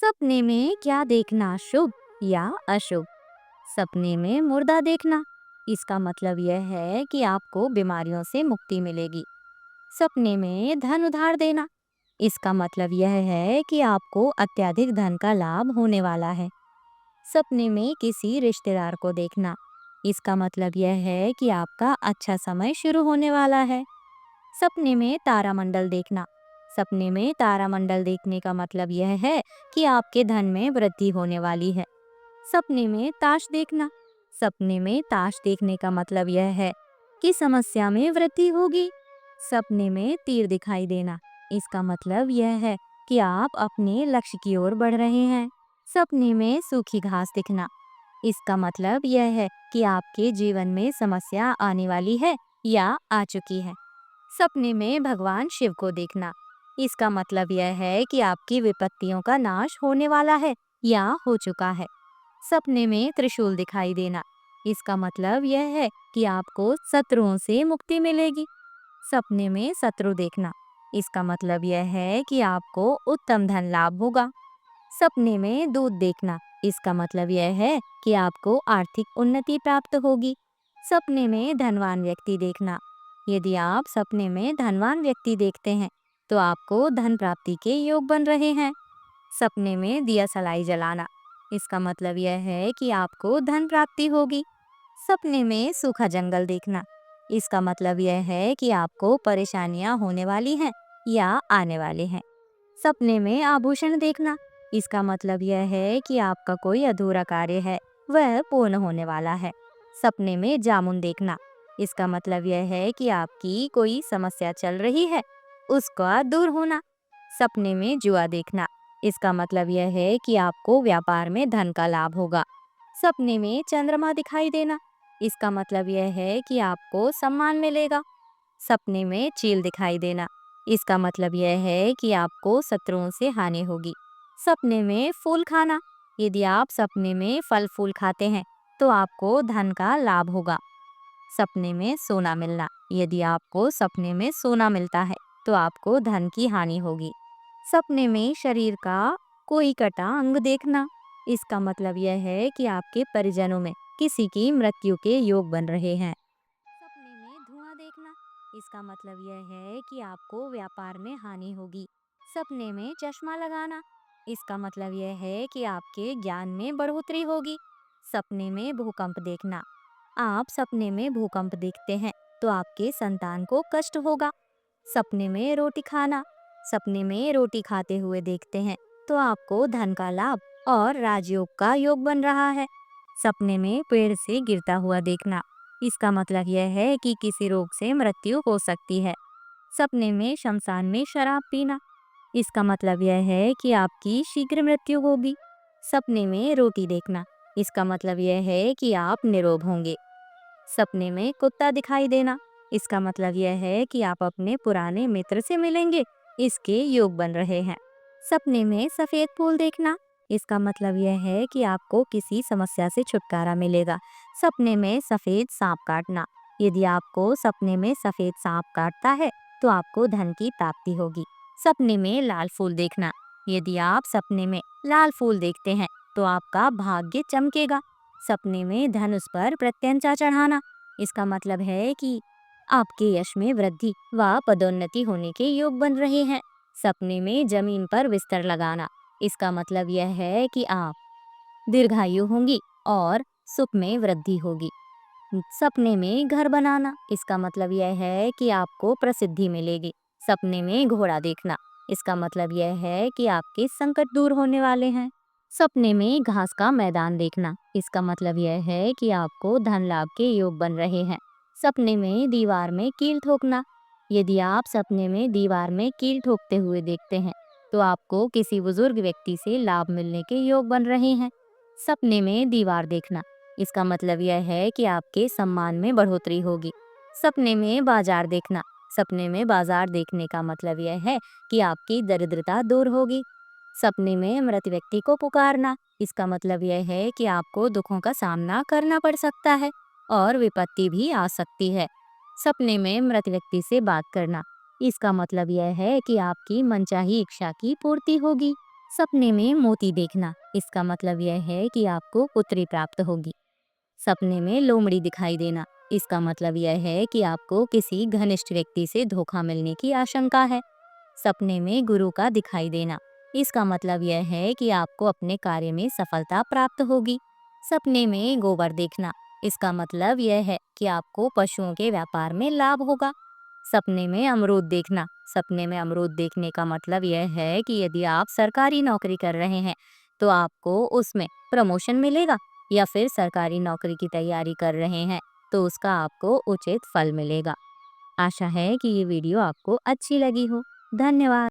सपने में क्या देखना, शुभ या अशुभ? सपने में मुर्दा देखना, इसका मतलब यह है कि आपको बीमारियों से मुक्ति मिलेगी। सपने में धन उधार देना, इसका मतलब यह है कि आपको अत्यधिक धन का लाभ होने वाला है। सपने में किसी रिश्तेदार को देखना, इसका मतलब यह है कि आपका अच्छा समय शुरू होने वाला है। सपने में तारामंडल देखना, सपने में तारामंडल देखने का मतलब यह है कि आपके धन में वृद्धि होने वाली है। सपने में ताश देखना, सपने में ताश देखने का मतलब यह है कि समस्या में वृद्धि होगी। सपने में तीर दिखाई देना, इसका मतलब यह है कि आप अपने लक्ष्य की ओर बढ़ रहे हैं। सपने में सूखी घास दिखना, इसका मतलब यह है कि आपके जीवन में समस्या आने वाली है या आ चुकी है। सपने में भगवान शिव को देखना, इसका मतलब यह है कि आपकी विपत्तियों का नाश होने वाला है या हो चुका है। सपने में त्रिशूल दिखाई देना, इसका मतलब यह है कि आपको शत्रुओं से मुक्ति मिलेगी। सपने में शत्रु देखना, इसका मतलब यह है कि आपको उत्तम धन लाभ होगा। सपने में दूध देखना, इसका मतलब यह है कि आपको आर्थिक उन्नति प्राप्त होगी। सपने में धनवान व्यक्ति देखना, यदि आप सपने में धनवान व्यक्ति देखते हैं तो आपको धन प्राप्ति के योग बन रहे हैं। सपने में दिया सलाई जलाना, इसका मतलब यह है कि आपको धन प्राप्ति होगी। सपने में सूखा जंगल देखना, इसका मतलब यह है कि आपको परेशानियां होने वाली हैं या आने वाले हैं। सपने में आभूषण देखना, इसका मतलब यह है कि आपका कोई अधूरा कार्य है वह पूर्ण होने वाला है। सपने में जामुन देखना, इसका मतलब यह है कि आपकी कोई समस्या चल रही है उसका दूर होना। सपने में जुआ देखना, इसका मतलब यह है कि आपको व्यापार में धन का लाभ होगा। सपने में चंद्रमा दिखाई देना, इसका मतलब यह है कि आपको सम्मान मिलेगा। सपने में चील दिखाई देना, इसका मतलब यह है कि आपको शत्रुओं से हानि होगी। सपने में फूल खाना, यदि आप सपने में फल फूल खाते हैं तो आपको धन का लाभ होगा। सपने में सोना मिलना, यदि आपको सपने में सोना मिलता है तो आपको धन की हानि होगी। सपने में शरीर का कोई कटा अंग देखना, इसका मतलब यह है कि आपके परिजनों में किसी की मृत्यु के योग बन रहे हैं। सपने में धुआं देखना, इसका मतलब यह है कि आपको व्यापार में हानि होगी। सपने में चश्मा लगाना, इसका मतलब यह है कि आपके ज्ञान में बढ़ोतरी होगी। सपने में भूकंप देखना, आप सपने में भूकंप देखते हैं तो आपके संतान को कष्ट होगा। सपने में रोटी खाना, सपने में रोटी खाते हुए देखते हैं तो आपको धन का लाभ और राजयोग का योग बन रहा है। सपने में पेड़ से गिरता हुआ देखना, इसका मतलब यह है कि किसी रोग से मृत्यु हो सकती है। सपने में शमशान में शराब पीना, इसका मतलब यह है कि आपकी शीघ्र मृत्यु होगी। सपने में रोटी देखना, इसका मतलब यह है कि आप निरोग होंगे। सपने में कुत्ता दिखाई देना, इसका मतलब यह है कि आप अपने पुराने मित्र से मिलेंगे, इसके योग बन रहे हैं। सपने में सफेद फूल देखना, इसका मतलब यह है कि आपको किसी समस्या से छुटकारा मिलेगा। सपने में सफेद सांप काटना, यदि आपको सपने में सफेद सांप काटता है तो आपको धन की प्राप्ति होगी। सपने में लाल फूल देखना, यदि आप सपने में लाल फूल देखते हैं तो आपका भाग्य चमकेगा। सपने में धनुष पर प्रत्यंचा चढ़ाना, इसका मतलब है कि आपके यश में वृद्धि व पदोन्नति होने के योग बन रहे हैं। सपने में जमीन पर बिस्तर लगाना, इसका मतलब यह है कि आप दीर्घायु होंगी और सुख में वृद्धि होगी। सपने में घर बनाना, इसका मतलब यह है कि आपको प्रसिद्धि मिलेगी। सपने में घोड़ा देखना, इसका मतलब यह है कि आपके संकट दूर होने वाले हैं। सपने में घास का मैदान देखना, इसका मतलब यह है कि आपको धन लाभ के योग बन रहे हैं। सपने में दीवार में कील ठोकना, यदि आप सपने में दीवार में कील ठोकते हुए देखते हैं तो आपको किसी बुजुर्ग व्यक्ति से लाभ मिलने के योग बन रहे हैं। सपने में दीवार देखना, इसका मतलब यह है कि आपके सम्मान में बढ़ोतरी होगी। सपने में बाजार देखना, सपने में बाजार देखने का मतलब यह है कि आपकी दरिद्रता दूर होगी। सपने में मृत व्यक्ति को पुकारना, इसका मतलब यह है कि आपको दुखों का सामना करना पड़ सकता है और विपत्ति भी आ सकती है। सपने में मृत व्यक्ति से बात करना, इसका मतलब यह है कि आपकी मनचाही इच्छा की पूर्ति होगी। सपने में मोती देखना, इसका मतलब यह है कि आपको पुत्री प्राप्त होगी। सपने में लोमड़ी दिखाई देना, इसका मतलब यह है कि आपको किसी घनिष्ठ व्यक्ति से धोखा मिलने की आशंका है। सपने में गुरु का दिखाई देना, इसका मतलब यह है कि आपको अपने कार्य में सफलता प्राप्त होगी। सपने में गोबर देखना, इसका मतलब यह है कि आपको पशुओं के व्यापार में लाभ होगा। सपने में अमरूद देखना, सपने में अमरूद देखने का मतलब यह है कि यदि आप सरकारी नौकरी कर रहे हैं तो आपको उसमें प्रमोशन मिलेगा, या फिर सरकारी नौकरी की तैयारी कर रहे हैं तो उसका आपको उचित फल मिलेगा। आशा है कि ये वीडियो आपको अच्छी लगी हो। धन्यवाद।